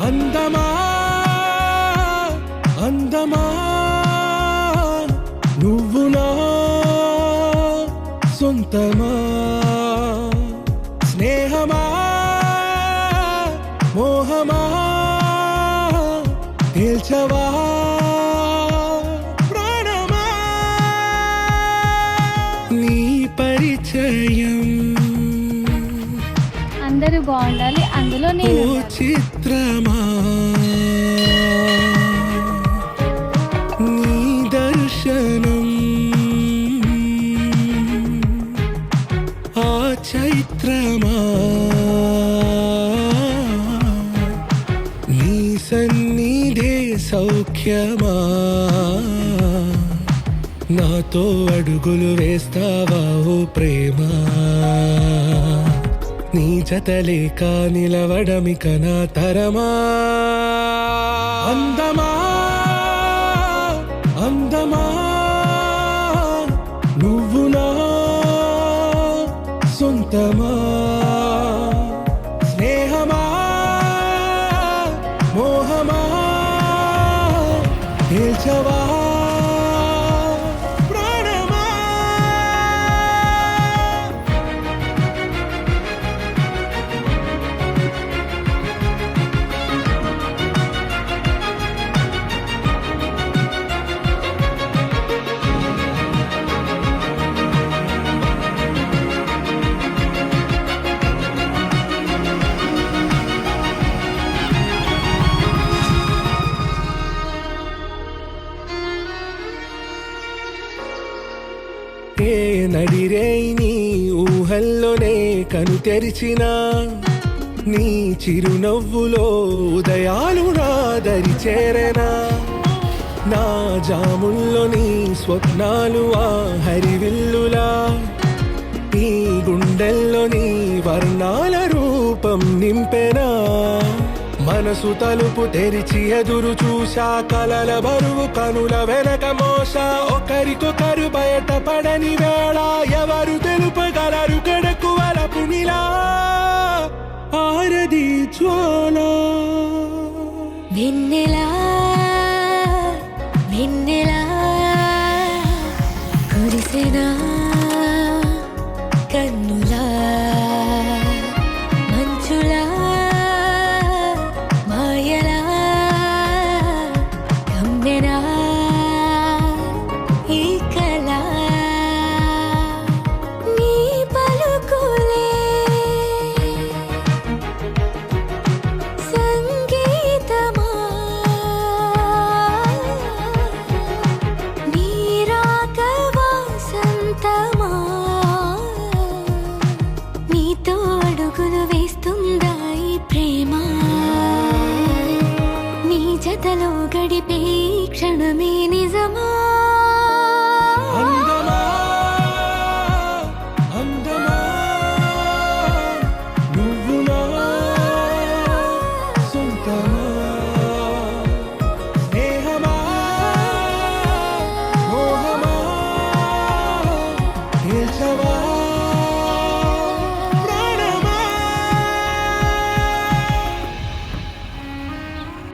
అందమా అందమా నువ్వు నా సొంతమా స్నేహమా మోహమా తేల్చవా ప్రాణమా నీ పరిచయం అందరూ బాగుండాలి అందులో నేను చిత్రమా నీ దర్శనం ఆ చైత్రమా నీ సన్నిధే సౌఖ్యమా నాతో అడుగులు వేస్తావా ఓ ప్రేమ నీ జతలేక నిలవడమిక నా తరమా అందమా అందమా నువ్వు నా సొంతమా స్నేహమా మోహమా తేల్చవా నడిరే నీ ఊహల్లోనే కను తెరిచిన నీ చిరునవ్వులో ఉదయాలు నా దరి చేరనా నా జాముల్లో నీ స్వప్నాలు ఆ హరివిల్లులా ఈ గుండెల్లో నీ వర్ణాల రూపం నింపెనా మనసు తలుపు తెరిచి ఎదురు చూసా కలల బరువు కనుల వెనక మోసా ఒకరికొకరు బయట పడని వేళ ఎవరు తెలుపగలరు గడకు వలపు నిలా ఆరది జ్వాల వెన్నెలా వెన్నెలా కురిసెనా కన్నులా మంచులా మాయలా కమ్మెనా ఈ కళ నీ పలుకులే సంగీతమా నీ రాక వసంతమా నీతో అడుగులు వేస్తుందా ఈ ప్రేమ నీ జతలో గడిపే క్షణమే నిజమా అందమా అందమా నువ్వు నా సొంతమా స్నేహమా మోహమా తేల్చవా